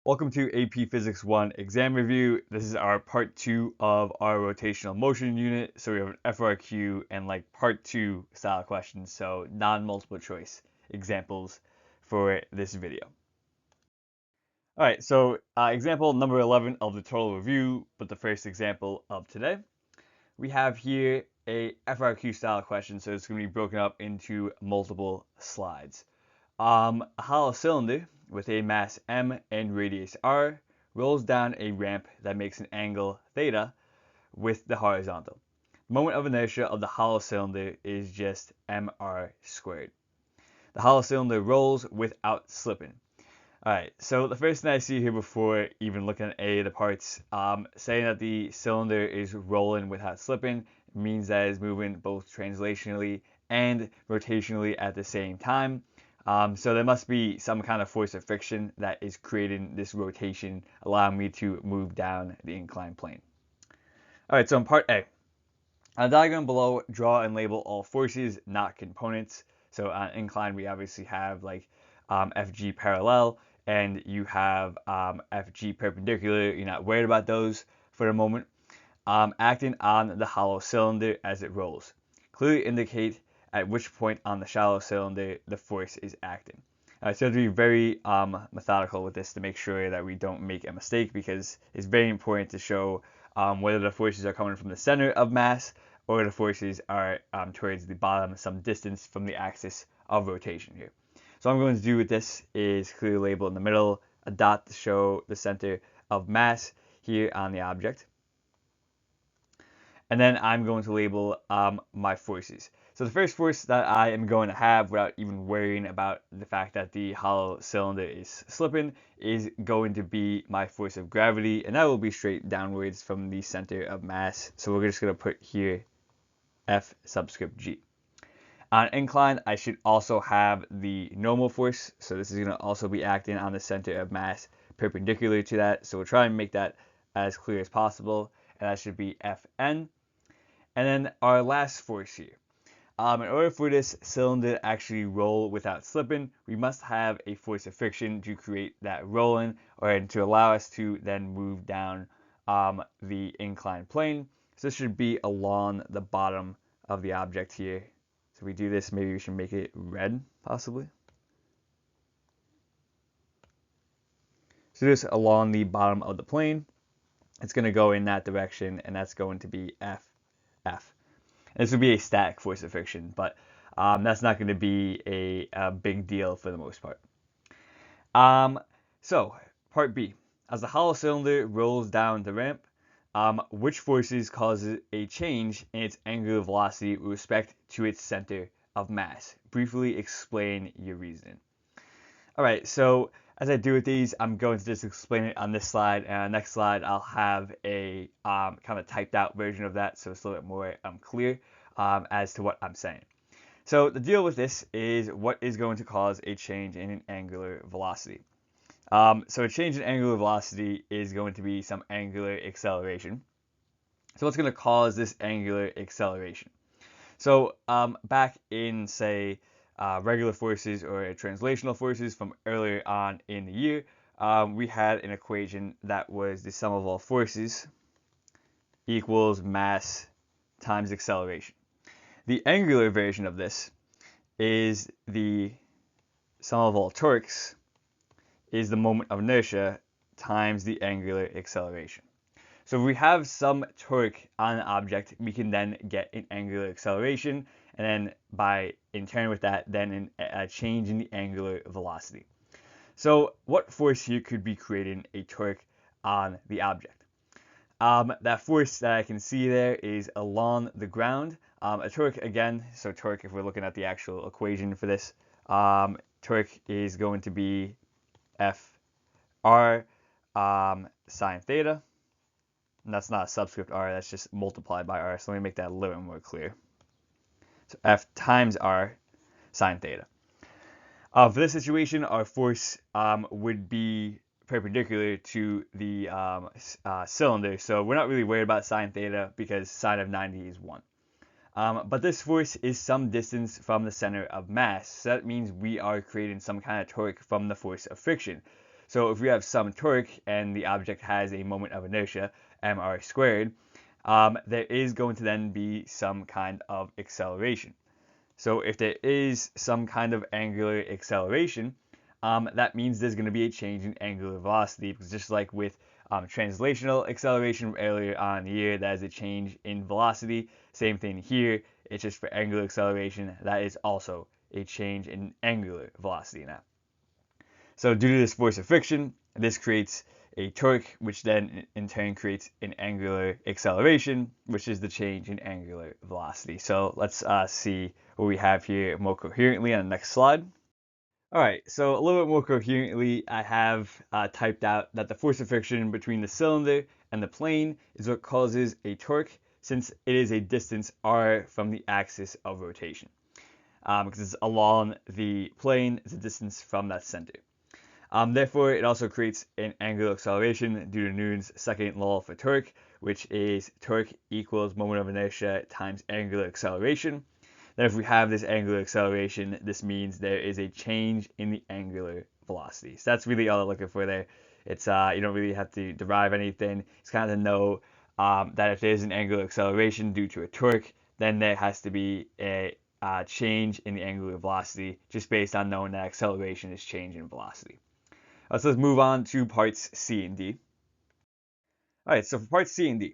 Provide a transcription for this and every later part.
Welcome to AP Physics 1 exam review. This is our part 2 of our rotational motion unit. So we have an FRQ and like part 2 style questions, so non-multiple choice examples for this video. All right, so example number 11 of the total review, but the first example of today. We have here a FRQ style question, so it's going to be broken up into multiple slides. A hollow cylinder with a mass m and radius r rolls down a ramp that makes an angle theta with the horizontal. The moment of inertia of the hollow cylinder is just mr squared. The hollow cylinder rolls without slipping. Alright, so the first thing I see here before even looking at any of the parts, saying that the cylinder is rolling without slipping means that it's moving both translationally and rotationally at the same time. So there must be some kind of force of friction that is creating this rotation, allowing me to move down the inclined plane. Alright, so in part A, on the diagram below, draw and label all forces, not components. So on incline, we obviously have like FG parallel, and you have FG perpendicular. You're not worried about those for the moment. Acting on the hollow cylinder as it rolls. Clearly indicate at which point on the shallow cylinder the force is acting. So you have to be very methodical with this to make sure that we don't make a mistake, because it's very important to show whether the forces are coming from the center of mass or the forces are towards the bottom, some distance from the axis of rotation here. So what I'm going to do with this is clearly label in the middle a dot to show the center of mass here on the object. And then I'm going to label my forces. So the first force that I am going to have, without even worrying about the fact that the hollow cylinder is slipping, is going to be my force of gravity, and that will be straight downwards from the center of mass. So we're just going to put here F subscript G. On incline, I should also have the normal force, so this is going to also be acting on the center of mass perpendicular to that. So we'll try and make that as clear as possible, and that should be Fn. And then our last force here. In order for this cylinder to actually roll without slipping, we must have a force of friction to create that rolling, or to allow us to then move down the inclined plane. So this should be along the bottom of the object here. So if we do this, maybe we should make it red, possibly. So just along the bottom of the plane, it's going to go in that direction, and that's going to be F. And this would be a static force of friction, but that's not going to be a big deal for the most part. So part B, as the hollow cylinder rolls down the ramp, which forces causes a change in its angular velocity with respect to its center of mass? Briefly explain your reasoning. All right, so as I do with these, I'm going to just explain it on this slide, and on the next slide I'll have a kind of typed out version of that, so it's a little bit more clear as to what I'm saying. So the deal with this is what is going to cause a change in an angular velocity. So a change in angular velocity is going to be some angular acceleration. So what's going to cause this angular acceleration? So back in, say, regular forces or translational forces from earlier on in the year, we had an equation that was the sum of all forces equals mass times acceleration. The angular version of this is the sum of all torques is the moment of inertia times the angular acceleration. So if we have some torque on an object, we can then get an angular acceleration, and then by in turn with that, then a change in the angular velocity. So what force here could be creating a torque on the object? That force that I can see there is along the ground. A torque, again, so torque, if we're looking at the actual equation for this, torque is going to be Fr sine theta. And that's not a subscript r, that's just multiplied by r. So let me make that a little bit more clear. So F times r sine theta. For this situation, our force would be perpendicular to the cylinder. So we're not really worried about sine theta because sine of 90 is 1. But this force is some distance from the center of mass. So that means we are creating some kind of torque from the force of friction. So if we have some torque and the object has a moment of inertia, mr squared, there is going to then be some kind of acceleration. So if there is some kind of angular acceleration, that means there's going to be a change in angular velocity, because just like with translational acceleration earlier on in the year, that is a change in velocity. Same thing here, it's just for angular acceleration, that is also a change in angular velocity now. So due to this force of friction, this creates a torque, which then in turn creates an angular acceleration, which is the change in angular velocity. So let's see what we have here more coherently on the next slide. All right, so a little bit more coherently, I have typed out that the force of friction between the cylinder and the plane is what causes a torque, since it is a distance r from the axis of rotation. Because it's along the plane, it's a distance from that center. Therefore, it also creates an angular acceleration due to Newton's second law for torque, which is torque equals moment of inertia times angular acceleration. Then if we have this angular acceleration, this means there is a change in the angular velocity. So that's really all I'm looking for there. It's you don't really have to derive anything. It's kind of to know that if there's an angular acceleration due to a torque, then there has to be a change in the angular velocity, just based on knowing that acceleration is change in velocity. So let's move on to parts C and D. All right, so for parts C and D,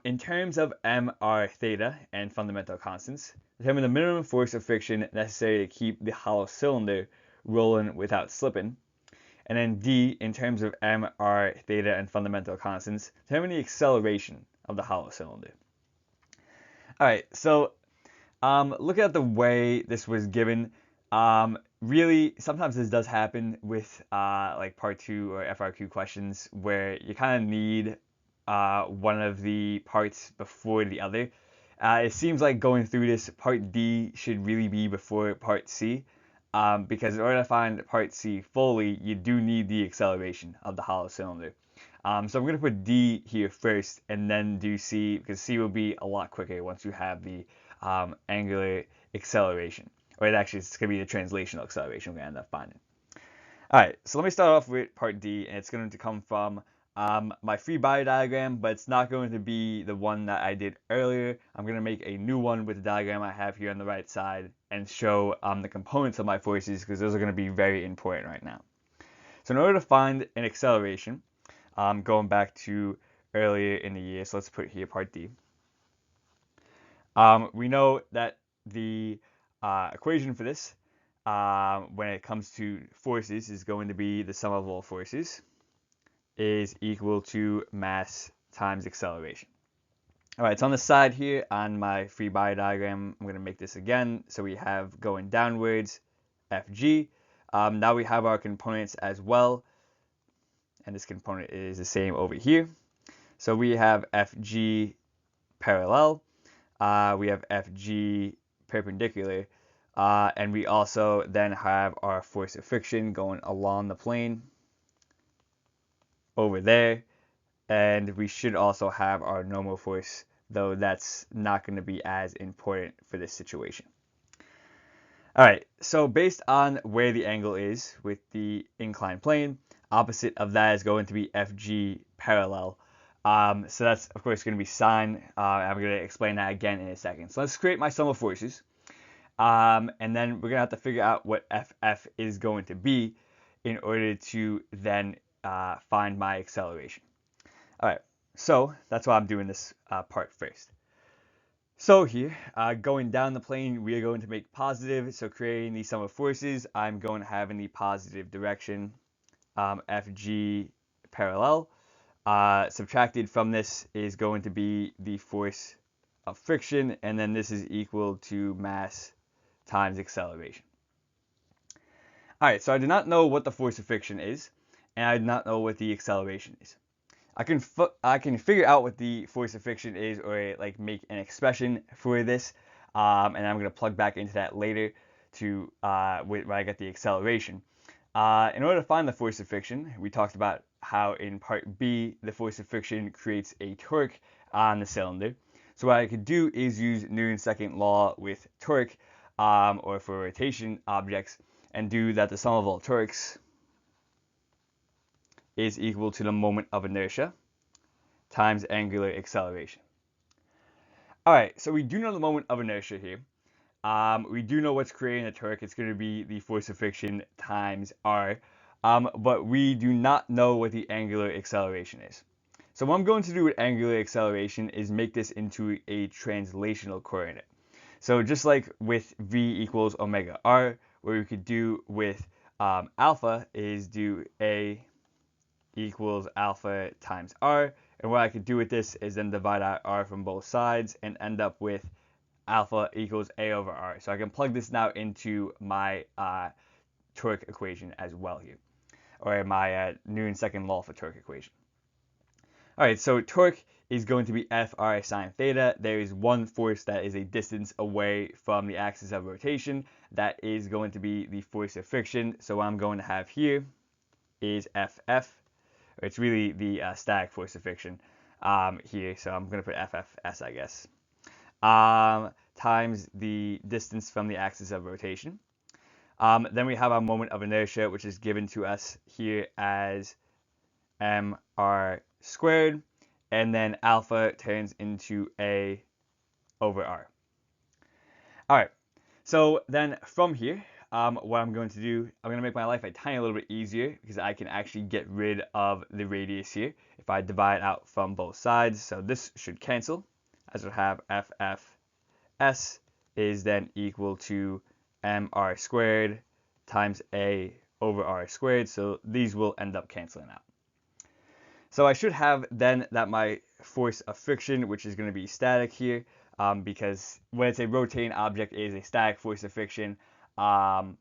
in terms of mr theta and fundamental constants, determine the minimum force of friction necessary to keep the hollow cylinder rolling without slipping. And then D, in terms of mr theta and fundamental constants, determine the acceleration of the hollow cylinder. All right, so looking at the way this was given, really, sometimes this does happen with like part 2 or FRQ questions, where you kind of need one of the parts before the other. It seems like going through this, part D should really be before part C, because in order to find part C fully, you do need the acceleration of the hollow cylinder. So I'm going to put D here first and then do C, because C will be a lot quicker once you have the angular acceleration. Or actually, it's going to be the translational acceleration we're going to end up finding. All right, so let me start off with part D, and it's going to come from my free body diagram, but it's not going to be the one that I did earlier. I'm going to make a new one with the diagram I have here on the right side and show the components of my forces, because those are going to be very important right now. So in order to find an acceleration, going back to earlier in the year, so let's put here part D. We know that the equation for this, when it comes to forces, is going to be the sum of all forces is equal to mass times acceleration. All right, so on the side here on my free body diagram, I'm going to make this again. So we have going downwards, Fg. Now we have our components as well, and this component is the same over here. So we have Fg parallel, we have Fg perpendicular, and we also then have our force of friction going along the plane over there, and we should also have our normal force, though that's not going to be as important for this situation. All right, so based on where the angle is with the inclined plane, opposite of that is going to be Fg parallel. So that's, of course, going to be sine. I'm going to explain that again in a second. So let's create my sum of forces. And then we're going to have to figure out what Ff is going to be in order to then find my acceleration. All right, so that's why I'm doing this part first. So here, going down the plane, we are going to make positive. So creating the sum of forces, I'm going to have in the positive direction Fg parallel. Subtracted from this is going to be the force of friction, and then this is equal to mass times acceleration. All right, so I do not know what the force of friction is, and I do not know what the acceleration is. I can figure out what the force of friction is, or like make an expression for this, and I'm going to plug back into that later to where I get the acceleration. In order to find the force of friction, we talked about how in part B the force of friction creates a torque on the cylinder. So what I could do is use Newton's second law with torque, or for rotation objects, and do that the sum of all torques is equal to the moment of inertia times angular acceleration. All right, so we do know the moment of inertia here. We do know what's creating the torque. It's going to be the force of friction times r. But we do not know what the angular acceleration is. So what I'm going to do with angular acceleration is make this into a translational coordinate. So just like with v equals omega r, what we could do with alpha is do a equals alpha times r. And what I could do with this is then divide out r from both sides and end up with alpha equals a over r. So I can plug this now into my torque equation as well here, or my Newton's second law for torque equation. All right, so torque is going to be Fr sine theta. There is one force that is a distance away from the axis of rotation. That is going to be the force of friction. So what I'm going to have here is Ff. It's really the static force of friction here. So I'm going to put FFS, I guess, times the distance from the axis of rotation. Then we have our moment of inertia, which is given to us here as mr squared, and then alpha turns into a over r. All right, so then from here, what I'm going to do, I'm going to make my life a tiny little bit easier because I can actually get rid of the radius here if I divide out from both sides. So this should cancel, as we'll have FFS is then equal to mr squared times a over r squared. So these will end up canceling out. So I should have then that my force of friction, which is going to be static here, because when it's a rotating object, it is a static force of friction. When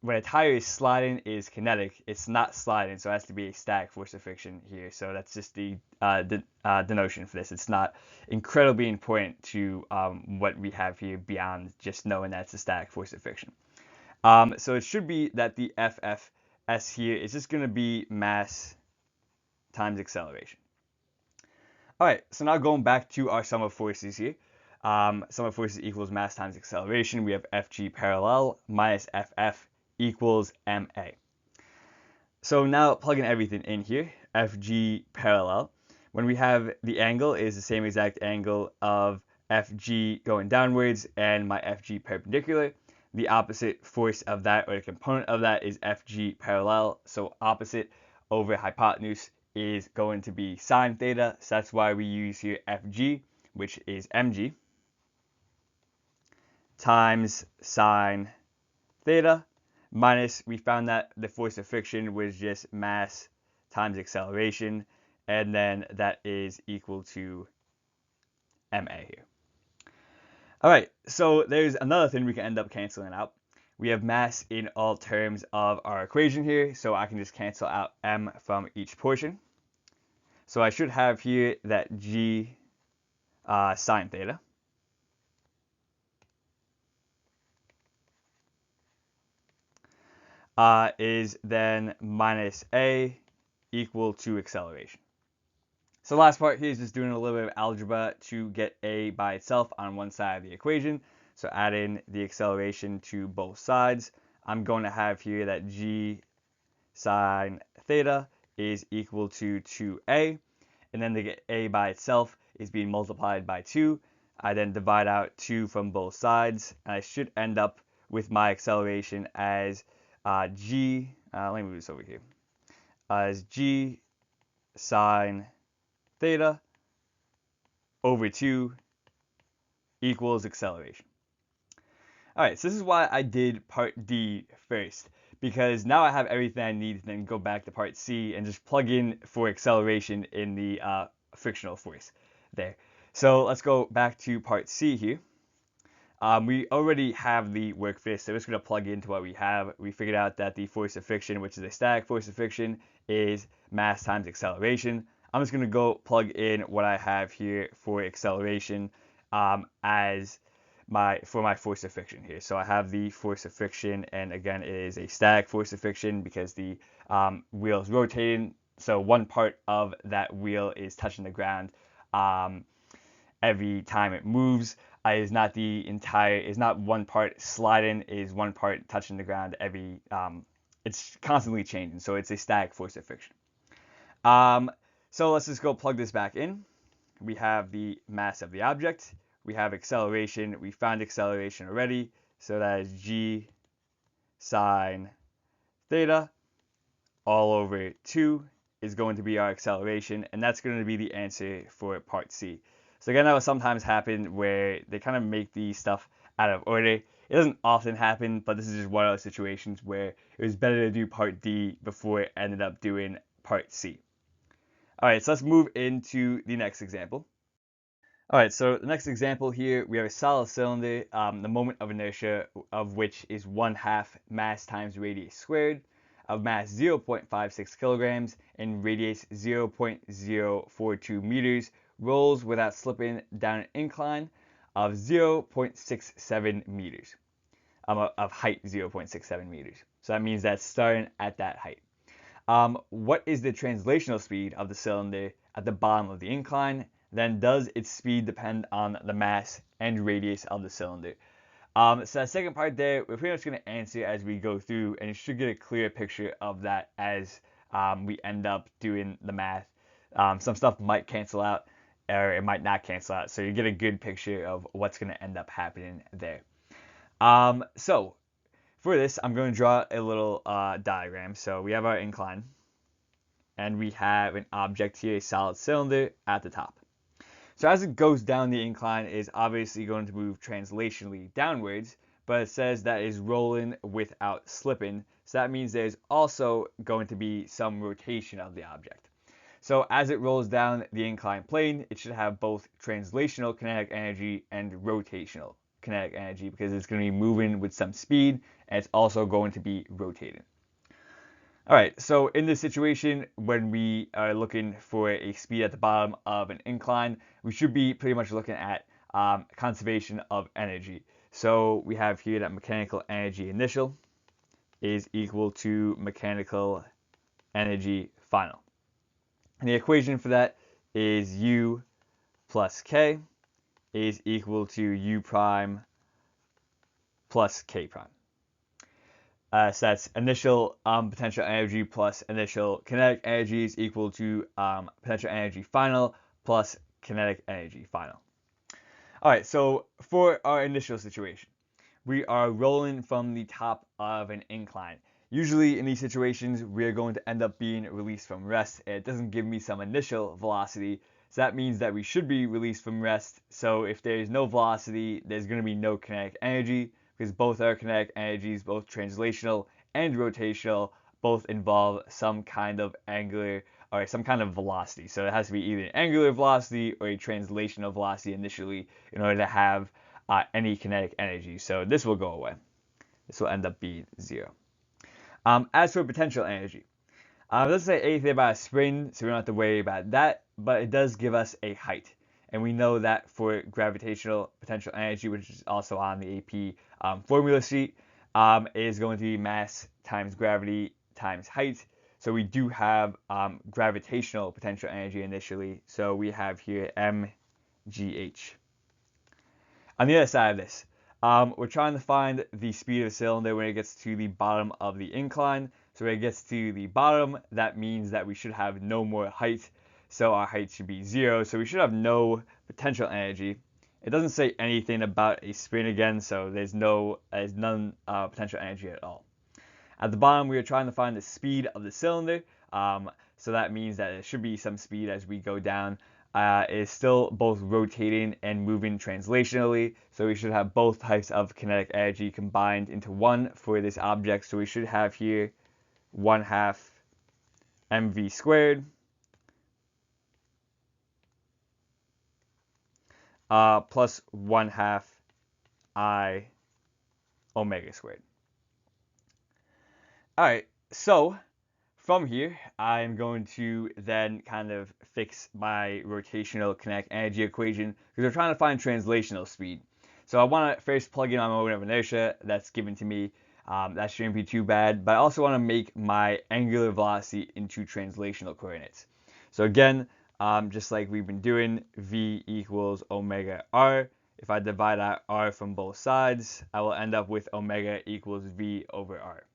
a tire is sliding, it is kinetic. It's not sliding, so it has to be a static force of friction here. So that's just the denotation for this. It's not incredibly important to what we have here beyond just knowing that it's a static force of friction. So it should be that the FFS here is just going to be mass times acceleration. All right, so now going back to our sum of forces here. Sum of forces equals mass times acceleration. We have Fg parallel minus Ff equals ma. So now plugging everything in here, Fg parallel. When we have the angle is the same exact angle of Fg going downwards and my Fg perpendicular. The opposite force of that, or the component of that, is Fg parallel. So opposite over hypotenuse is going to be sine theta. So that's why we use here Fg, which is mg, times sine theta, minus, we found that the force of friction was just mass times acceleration, and then that is equal to ma here. All right, so there's another thing we can end up canceling out. We have mass in all terms of our equation here, so I can just cancel out m from each portion. So I should have here that g sine theta is then minus a equal to acceleration. So the last part here is just doing a little bit of algebra to get a by itself on one side of the equation. So adding the acceleration to both sides, I'm going to have here that g sine theta is equal to 2a, and then to get a by itself is being multiplied by 2. I then divide out 2 from both sides, and I should end up with my acceleration as let me move this over here, as g sine theta over 2 equals acceleration. All right, so this is why I did part D first, because now I have everything I need to then go back to part C and just plug in for acceleration in the frictional force there. So let's go back to part C here. We already have the work for this, so we're just going to plug into what we have. We figured out that the force of friction, which is a static force of friction, is mass times acceleration. I'm just going to go plug in what I have here for acceleration as for my force of friction here. So I have the force of friction, and again, it is a static force of friction because the wheel is rotating. So one part of that wheel is touching the ground every time it moves. Is not the entire, is not one part sliding, is one part touching the ground every it's constantly changing, so it's a static force of friction. So let's just go plug this back in. We have the mass of the object. We have acceleration. We found acceleration already. So that is g sine theta all over 2 is going to be our acceleration, and that's going to be the answer for part C. So again, that will sometimes happen where they kind of make the stuff out of order. It doesn't often happen, but this is just one of those situations where it was better to do part D before it ended up doing part C. Alright, so let's move into the next example. Alright, so the next example here, we have a solid cylinder, the moment of inertia of which is 1/2 mass times radius squared, of mass 0.56 kilograms and radius 0.042 meters, rolls without slipping down an incline of 0.67 meters, of height 0.67 meters. So that means that's starting at that height. What is the translational speed of the cylinder at the bottom of the incline? Then does its speed depend on the mass and radius of the cylinder? So that second part there, we're pretty much going to answer as we go through, and you should get a clear picture of that as we end up doing the math. Some stuff might cancel out, or it might not cancel out, so you get a good picture of what's going to end up happening there. So for this, I'm going to draw a little diagram. So we have our incline, and we have an object here, a solid cylinder, at the top. So as it goes down, the incline is obviously going to move translationally downwards, but it says that is rolling without slipping. So that means there's also going to be some rotation of the object. So as it rolls down the inclined plane, it should have both translational kinetic energy and rotational kinetic energy, because it's going to be moving with some speed, and it's also going to be rotating. Alright, so in this situation, when we are looking for a speed at the bottom of an incline, we should be pretty much looking at conservation of energy. So we have here that mechanical energy initial is equal to mechanical energy final. And the equation for that is U plus K is equal to U prime plus K prime. So that's initial potential energy plus initial kinetic energy is equal to potential energy final plus kinetic energy final. Alright, so for our initial situation, we are rolling from the top of an incline. Usually in these situations, we're going to end up being released from rest. It doesn't give me some initial velocity, so that means that we should be released from rest. So if there's no velocity, there's going to be no kinetic energy, because both our kinetic energies, both translational and rotational, both involve some kind of angular or some kind of velocity. So it has to be either an angular velocity or a translational velocity initially in order to have any kinetic energy. So this will go away. This will end up being 0. As for potential energy, it doesn't say anything about a spring, so we don't have to worry about that, but it does give us a height. And we know that for gravitational potential energy, which is also on the AP formula sheet, is going to be mass times gravity times height. So we do have gravitational potential energy initially. So we have here mgh. On the other side of this, we're trying to find the speed of the cylinder when it gets to the bottom of the incline. So when it gets to the bottom, that means that we should have no more height. So our height should be 0. So we should have no potential energy. It doesn't say anything about a spin again, so there's none potential energy at all. At the bottom, we are trying to find the speed of the cylinder. So that means that it should be some speed as we go down. It is still both rotating and moving translationally. So we should have both types of kinetic energy combined into one for this object. So we should have here 1/2 mv squared plus 1/2 I omega squared. Alright, so from here, I'm going to then kind of fix my rotational kinetic energy equation, because we're trying to find translational speed. So I want to first plug in my moment of inertia that's given to me. That shouldn't be too bad, but I also want to make my angular velocity into translational coordinates. So again, just like we've been doing, v equals omega r. If I divide out r from both sides, I will end up with omega equals v over r.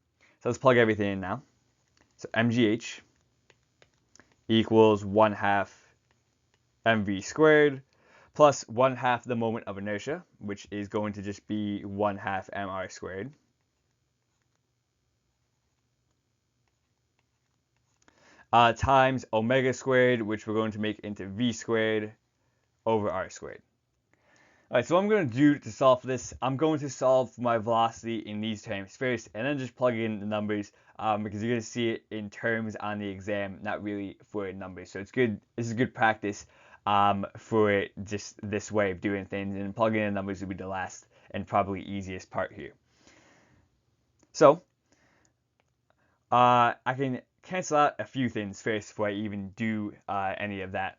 So let's plug everything in now. So mgh equals 1/2 mv squared plus 1/2 the moment of inertia, which is going to just be 1/2 mr squared, times omega squared, which we're going to make into v squared over r squared. Alright, so what I'm going to do to solve this, I'm going to solve for my velocity in these terms first, and then just plug in the numbers, because you're going to see it in terms on the exam, not really for numbers. So it's good. This is good practice for just this way of doing things, and plugging in the numbers will be the last and probably easiest part here. So I can cancel out a few things first before I even do any of that.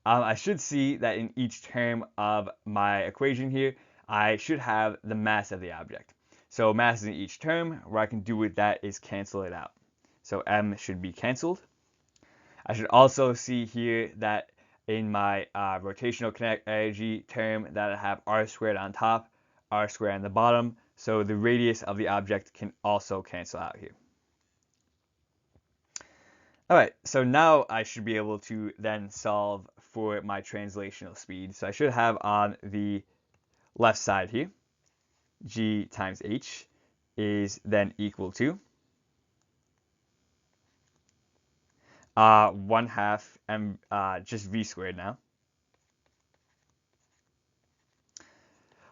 I should see that in each term of my equation here, I should have the mass of the object. So mass in each term, what I can do with that is cancel it out. So m should be canceled. I should also see here that in my rotational kinetic energy term that I have r squared on top, r squared on the bottom. So the radius of the object can also cancel out here. Alright, so now I should be able to then solve for my translational speed. So I should have on the left side here, g times h is then equal to 1/2 m, just v squared now,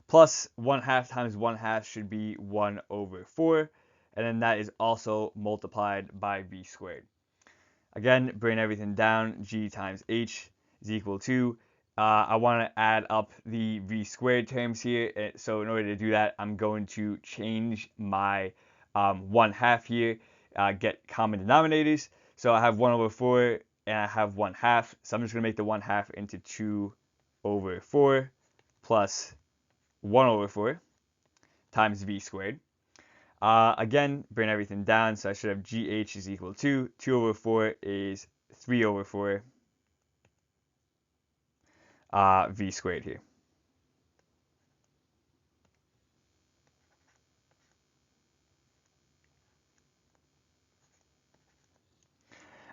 plus 1/2 times 1/2 should be 1/4, and then that is also multiplied by v squared. Again, bring everything down, g times h is equal to, I want to add up the v squared terms here, so in order to do that, I'm going to change my 1/2 here, get common denominators. So I have 1/4 and I have 1/2, so I'm just going to make the 1/2 into 2/4 plus 1/4 times v squared. Again, bring everything down, so I should have gh is equal to 2/4 is 3/4 v squared here.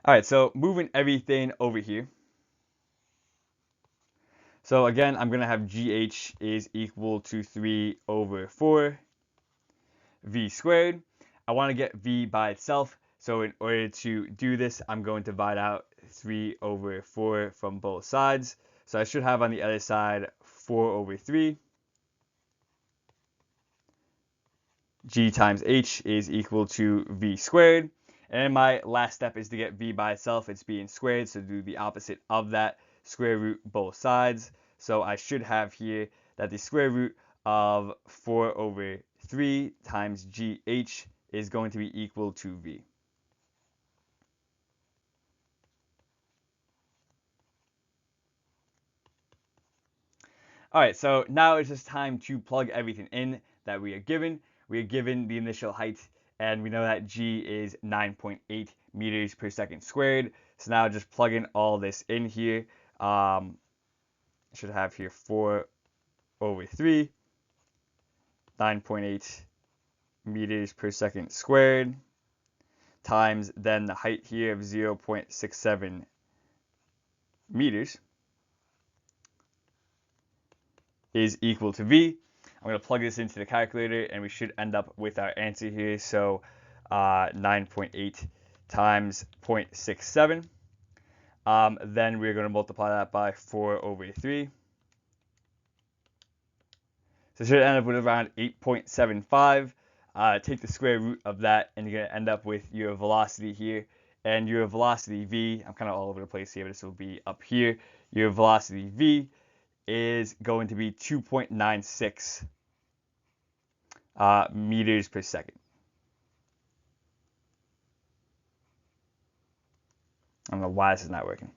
Alright, so moving everything over here. So again, I'm going to have gh is equal to 3/4 v squared. I want to get v by itself, so in order to do this, I'm going to divide out 3/4 from both sides. So I should have on the other side 4/3. G times h is equal to v squared. And my last step is to get v by itself. It's being squared, so do the opposite of that. Square root both sides. So I should have here that the square root of 4/3 times gh is going to be equal to v. Alright, so now it's just time to plug everything in that we are given. We are given the initial height, and we know that g is 9.8 meters per second squared. So now just plug in all this in here. I should have here 4/3, 9.8 meters per second squared, times then the height here of 0.67 meters is equal to v. I'm going to plug this into the calculator, and we should end up with our answer here. So 9.8 times 0.67. Then we're going to multiply that by 4/3. So it should end up with around 8.75. Take the square root of that, and you're going to end up with your velocity here. And your velocity v, I'm kind of all over the place here, but this will be up here. Your velocity v is going to be 2.96 meters per second. I don't know why this is not working.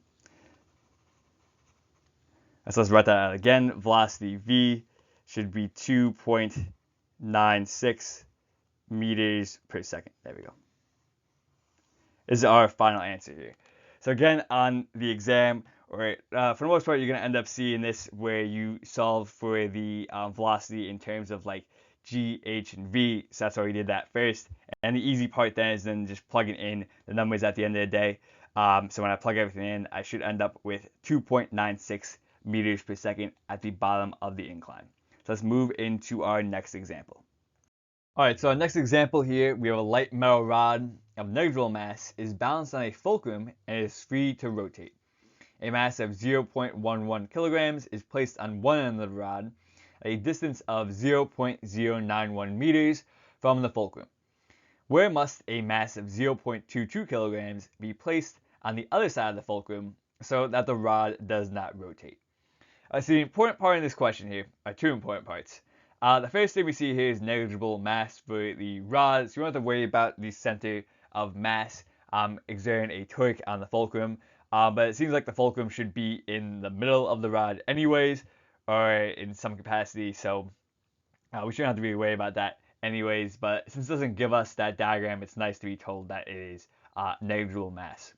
So let's write that out again. Velocity v should be 2.96 meters per second. There we go. This is our final answer here. So again, on the exam, or for the most part, you're going to end up seeing this where you solve for the velocity in terms of like G, H, and V. So that's why we did that first. And the easy part then is then just plugging in the numbers at the end of the day. So when I plug everything in, I should end up with 2.96 meters per second at the bottom of the incline. So let's move into our next example. All right, so our next example here, we have a light metal rod of negligible mass is balanced on a fulcrum and is free to rotate. A mass of 0.11 kilograms is placed on one end of the rod at a distance of 0.091 meters from the fulcrum. Where must a mass of 0.22 kilograms be placed on the other side of the fulcrum so that the rod does not rotate? So the important part in this question here are two important parts. The first thing we see here is negligible mass for the rod, so you don't have to worry about the center of mass exerting a torque on the fulcrum. But it seems like the fulcrum should be in the middle of the rod anyways, or in some capacity, so we shouldn't have to really worry about that anyways. But since it doesn't give us that diagram, it's nice to be told that it is negligible mass.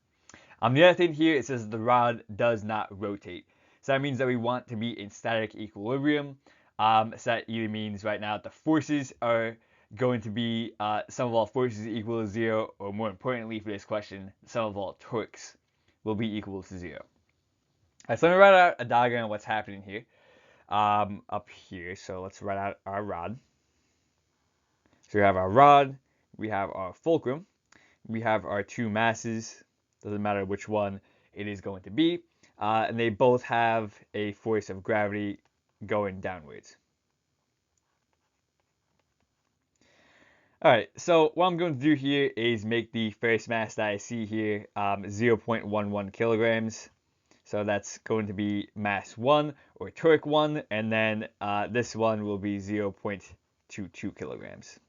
The other thing here, it says the rod does not rotate. So that means that we want to be in static equilibrium. So that either means right now the forces are going to be sum of all forces equal to 0, or more importantly for this question, sum of all torques will be equal to 0. Alright, so I'm going to write out a diagram of what's happening here up here. So let's write out our rod. So we have our rod, we have our fulcrum, we have our two masses, doesn't matter which one it is going to be, and they both have a force of gravity going downwards. Alright, so what I'm going to do here is make the first mass that I see here 0.11 kilograms. So that's going to be mass 1 or torque 1, and then this one will be 0.22 kilograms.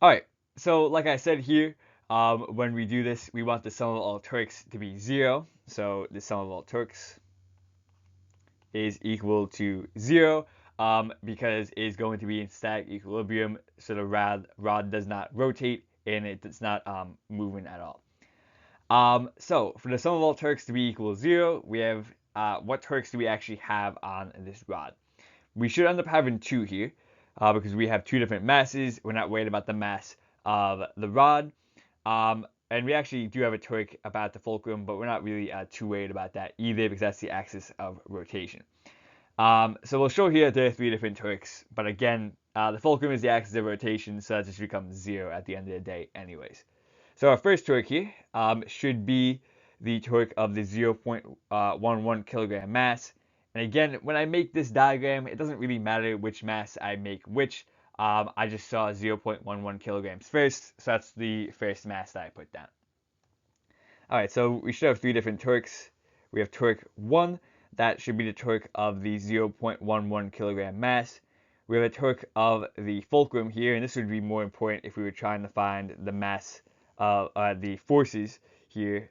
Alright, so like I said here, when we do this, we want the sum of all torques to be 0. So the sum of all torques is equal to 0 because it is going to be in static equilibrium, so the rod does not rotate and it does not moving at all. So for the sum of all torques to be equal to 0, we have what torques do we actually have on this rod? We should end up having 2 here because we have 2 different masses. We're not worried about the mass of the rod. And we actually do have a torque about the fulcrum, but we're not really too worried about that either because that's the axis of rotation. So we'll show here that there are 3 different torques, but again, the fulcrum is the axis of rotation, so that just becomes 0 at the end of the day anyways. So our first torque here should be the torque of the 0.11 kilogram mass. And again, when I make this diagram, it doesn't really matter which mass I make which. I just saw 0.11 kilograms first, so that's the first mass that I put down. Alright, so we should have 3 different torques. We have torque 1, that should be the torque of the 0.11 kilogram mass. We have a torque of the fulcrum here, and this would be more important if we were trying to find the mass of the forces here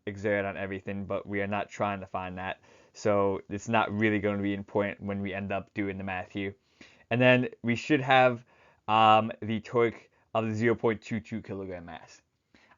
exerted on everything, but we are not trying to find that. So it's not really going to be important when we end up doing the math here. And then we should have the torque of the 0.22 kilogram mass.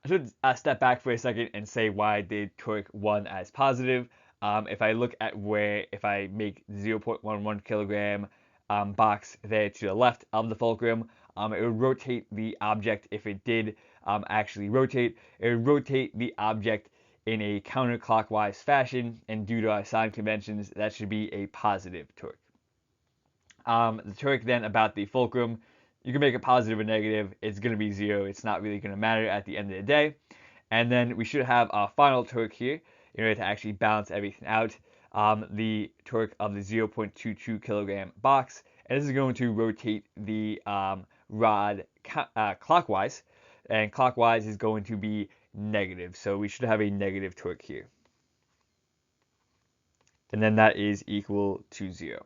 I should step back for a second and say why I did torque 1 as positive. If I look at if I make 0.11 kilogram box there to the left of the fulcrum, it would rotate the object if it did actually rotate. It would rotate the object in a counterclockwise fashion, and due to our sign conventions, that should be a positive torque. The torque then about the fulcrum, you can make it positive or negative. It's going to be 0. It's not really going to matter at the end of the day. And then we should have a final torque here in order to actually balance everything out. The torque of the 0.22 kilogram box. And this is going to rotate the rod clockwise. And clockwise is going to be negative. So we should have a negative torque here. And then that is equal to 0.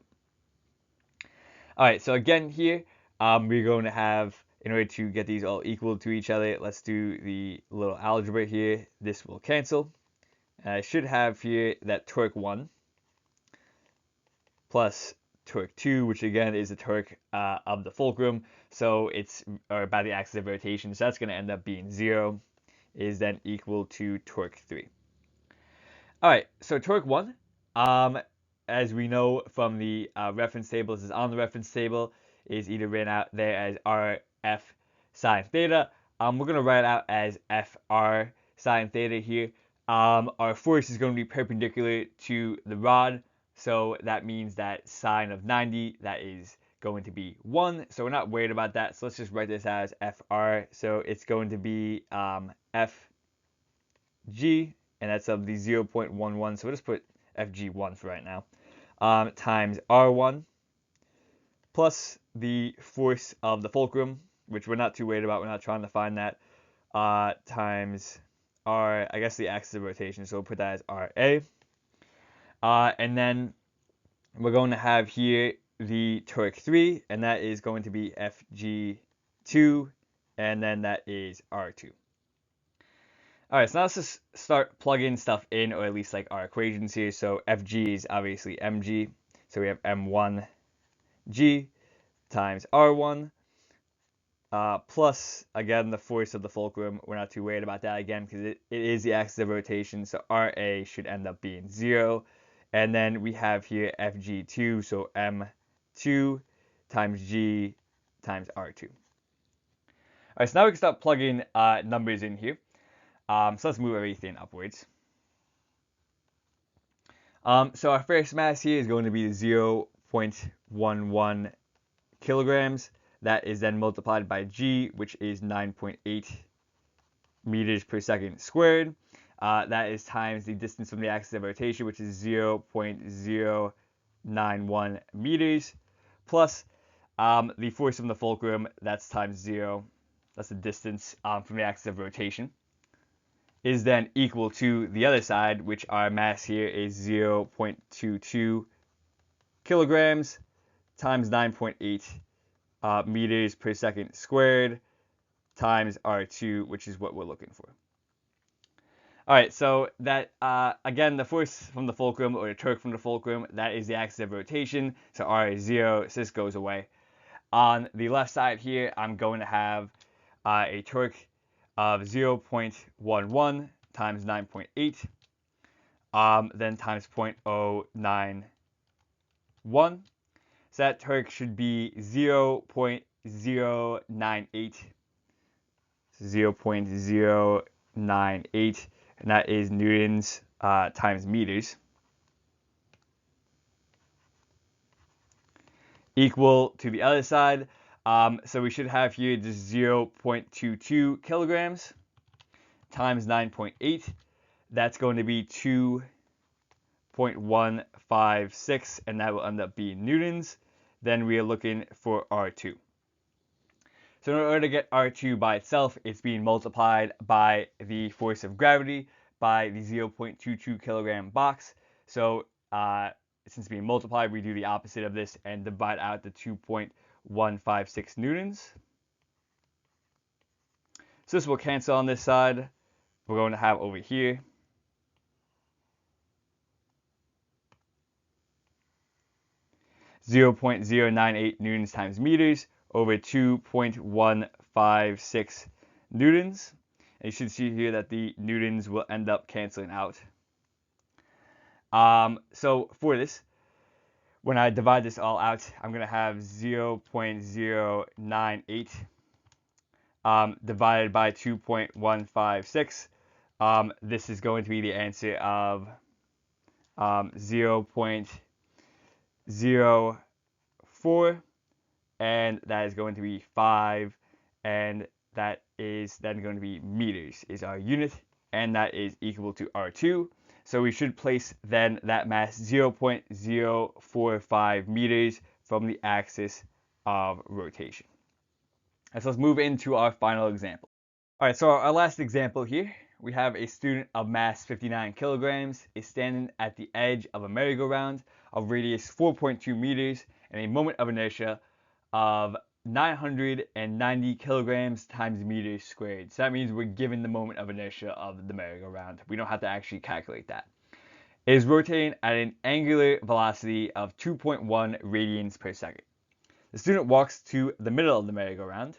Alright, so again here, we're going to have, in order to get these all equal to each other, let's do the little algebra here. This will cancel. And I should have here that torque 1 plus torque 2, which again is the torque of the fulcrum. So it's by the axis of rotation. So that's going to end up being 0, is then equal to torque 3. Alright, so torque 1, as we know from the reference table, this is on the reference table, is either written out there as RF sine theta. We're going to write it out as FR sine theta here. Our force is going to be perpendicular to the rod, so that means that sine of 90, that is going to be 1, so we're not worried about that. So let's just write this as FR. So it's going to be FG, and that's of the 0.11, so we'll just put FG1 for right now, times R1 plus the force of the fulcrum, which we're not too worried about, we're not trying to find that, times R, I guess the axis of rotation, so we'll put that as RA. And then we're going to have here the torque 3, and that is going to be FG2, and then that is R2. Alright, so now let's just start plugging stuff in, or at least like our equations here. So Fg is obviously mg, so we have m1g times r1, plus, again, the force of the fulcrum. We're not too worried about that, again, because it is the axis of rotation, so Ra should end up being 0. And then we have here Fg2, so m2 times g times r2. Alright, so now we can start plugging numbers in here. So let's move everything upwards. So our first mass here is going to be 0.11 kilograms. That is then multiplied by g, which is 9.8 meters per second squared. That is times the distance from the axis of rotation, which is 0.091 meters, plus the force from the fulcrum, that's times 0. That's the distance from the axis of rotation, is then equal to the other side, which our mass here is 0.22 kilograms times 9.8 meters per second squared times R2, which is what we're looking for. Alright, so that, again, the force from the fulcrum, or the torque from the fulcrum, that is the axis of rotation, so R is 0, so this goes away. On the left side here, I'm going to have a torque of 0.11 times 9.8, then times 0.091. So that torque should be 0.098, 0.098, and that is newtons times meters, equal to the other side. So we should have here just 0.22 kilograms times 9.8. That's going to be 2.156, and that will end up being newtons. Then we are looking for R2. So in order to get R2 by itself, it's being multiplied by the force of gravity by the 0.22 kilogram box. So since it's being multiplied, we do the opposite of this and divide out the 2.156 newtons. So this will cancel on this side. We're going to have over here 0.098 newtons times meters over 2.156 newtons. And you should see here that the newtons will end up canceling out. So for this, when I divide this all out, I'm going to have 0.098 divided by 2.156. This is going to be the answer of 0.04, and that is going to be 5, and that is then going to be meters is our unit, and that is equal to R2. So we should place then that mass 0.045 meters from the axis of rotation. And so let's move into our final example. All right, so our last example here, we have a student of mass 59 kilograms is standing at the edge of a merry-go-round of radius 4.2 meters and a moment of inertia of 990 kilograms times meters squared. So that means we're given the moment of inertia of the merry-go-round. We don't have to actually calculate that. It is rotating at an angular velocity of 2.1 radians per second. The student walks to the middle of the merry-go-round.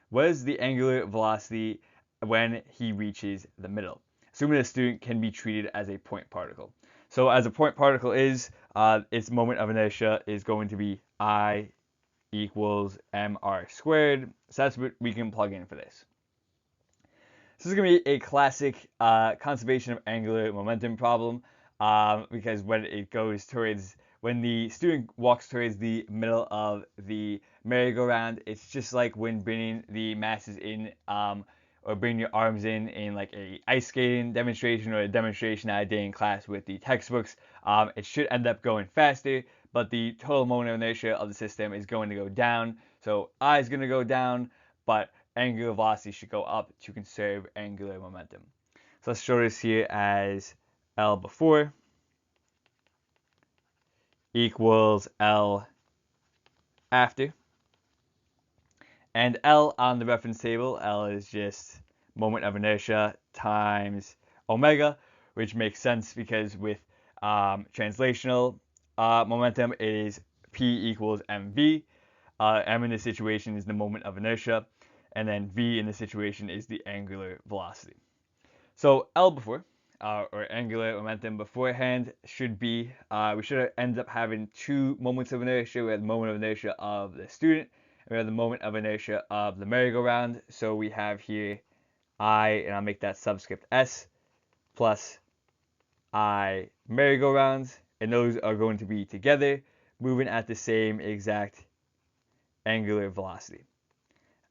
What is the angular velocity when he reaches the middle? Assuming the student can be treated as a point particle. So as a point particle is, its moment of inertia is going to be I equals mr squared. So that's what we can plug in for this. So this is going to be a classic conservation of angular momentum problem, because when the student walks towards the middle of the merry-go-round, it's just like when bringing the masses in, or bringing your arms in like a ice skating demonstration or a demonstration I did in class with the textbooks. It should end up going faster, but the total moment of inertia of the system is going to go down. So I is going to go down, but angular velocity should go up to conserve angular momentum. So let's show this here as L before equals L after. And L on the reference table, L is just moment of inertia times omega, which makes sense because with translational momentum, it is P equals mv. M in this situation is the moment of inertia, and then v in this situation is the angular velocity. So L before, or angular momentum beforehand, should be, we should end up having two moments of inertia. We have the moment of inertia of the student, and we have the moment of inertia of the merry-go-round. So we have here I, and I'll make that subscript S, plus I merry-go-rounds, and those are going to be together, moving at the same exact angular velocity.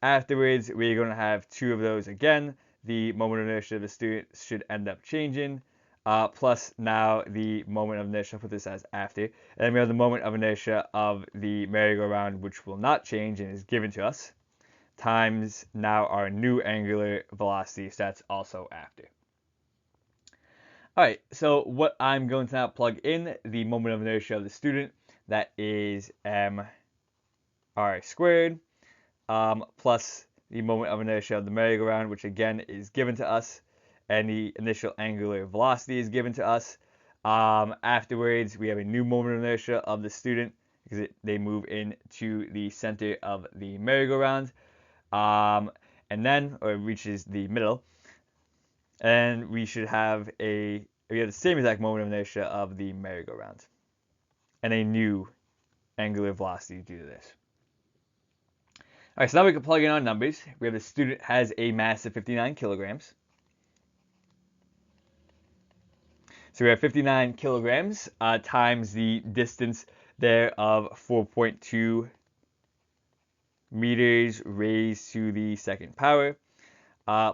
Afterwards, we're going to have two of those again. The moment of inertia of the student should end up changing, plus now the moment of inertia, I'll put this as after. And then we have the moment of inertia of the merry-go-round, which will not change and is given to us, times now our new angular velocity, so that's also after. Alright, so what I'm going to now plug in, the moment of inertia of the student, that is mr squared, plus the moment of inertia of the merry-go-round, which again is given to us, and the initial angular velocity is given to us. Afterwards, we have a new moment of inertia of the student because they move into the center of the merry-go-round, and then, or it reaches the middle, and we have the same exact moment of inertia of the merry-go-round, and a new angular velocity due to this. Alright, so now we can plug in our numbers. We have the student has a mass of 59 kilograms. So we have 59 kilograms times the distance there of 4.2 meters raised to the second power,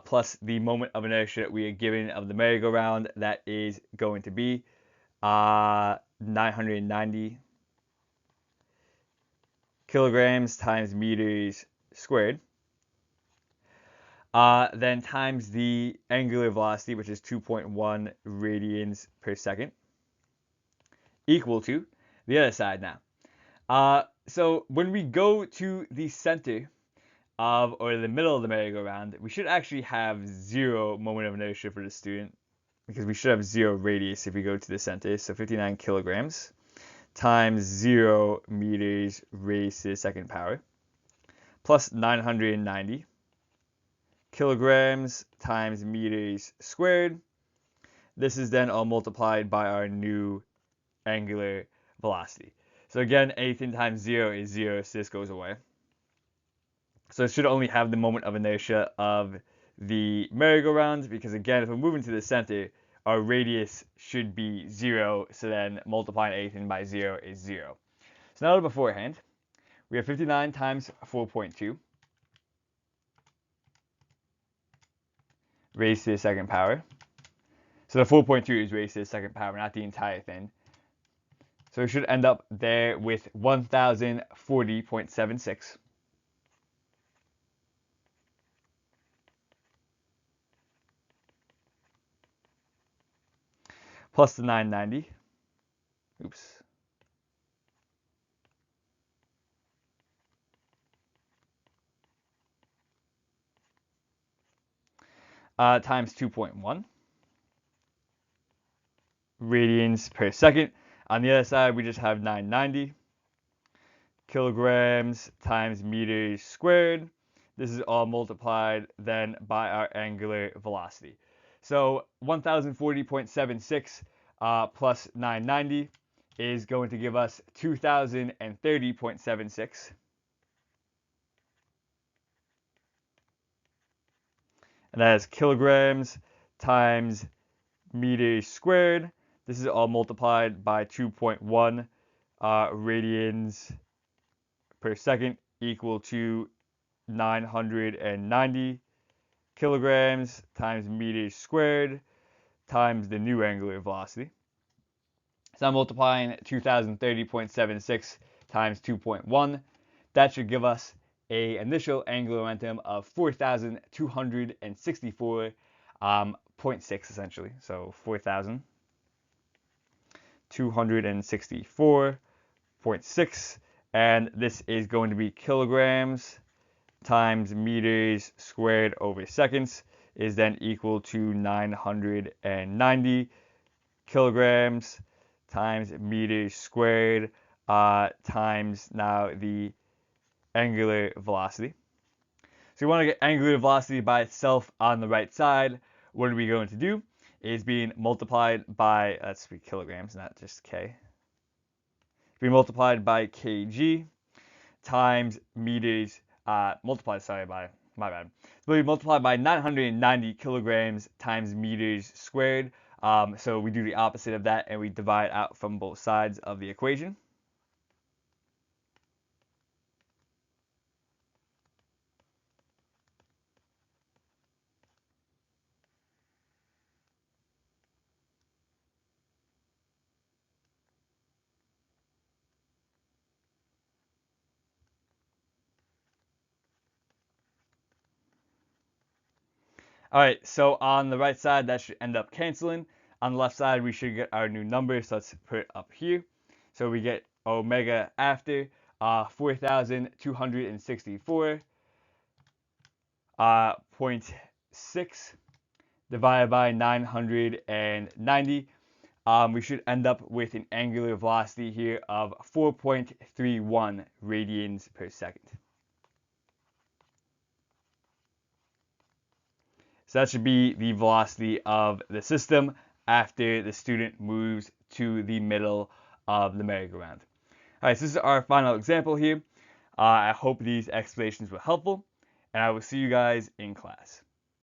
plus the moment of inertia we are given of the merry-go-round, that is going to be 990 kilograms times meters squared, then times the angular velocity, which is 2.1 radians per second, equal to the other side now. So when we go to the center of, or the middle of the merry-go-round, we should actually have zero moment of inertia for the student, because we should have zero radius if we go to the center. So 59 kilograms times 0 meters raised to the second power, plus 990 kilograms times meters squared. This is then all multiplied by our new angular velocity. So again, anything times 0 is 0, so this goes away. So it should only have the moment of inertia of the merry-go-round, because again, if we're moving to the center, our radius should be 0, so then multiplying anything by 0 is 0. So now beforehand, we have 59 times 4.2 raised to the second power. So the 4.2 is raised to the second power, not the entire thing. So we should end up there with 1040.76. Plus the 990. Oops. Times 2.1 radians per second. On the other side, we just have 990 kilograms times meters squared. This is all multiplied then by our angular velocity. So 1040.76 plus 990 is going to give us 2030.76. And that is kilograms times meters squared. This is all multiplied by 2.1 radians per second, equal to 990 kilograms times meters squared times the new angular velocity. So I'm multiplying 2030.76 times 2.1. That should give us an initial angular momentum of 4,264.6 essentially. So 4,264.6, and this is going to be kilograms times meters squared over seconds is then equal to 990 kilograms times meters squared times now the angular velocity. So we want to get angular velocity by itself on the right side. What are we going to do? Is being multiplied by, let's be kilograms, not just K. Being multiplied by kg times meters, multiplied, sorry, by, my bad. So we multiply by 990 kilograms times meters squared. So we do the opposite of that and we divide out from both sides of the equation. Alright, so on the right side, that should end up canceling. On the left side, we should get our new number, so let's put it up here. So we get omega after 4,264.6 divided by 990. We should end up with an angular velocity here of 4.31 radians per second. So that should be the velocity of the system after the student moves to the middle of the merry-go-round. Alright, so this is our final example here. I hope these explanations were helpful, and I will see you guys in class.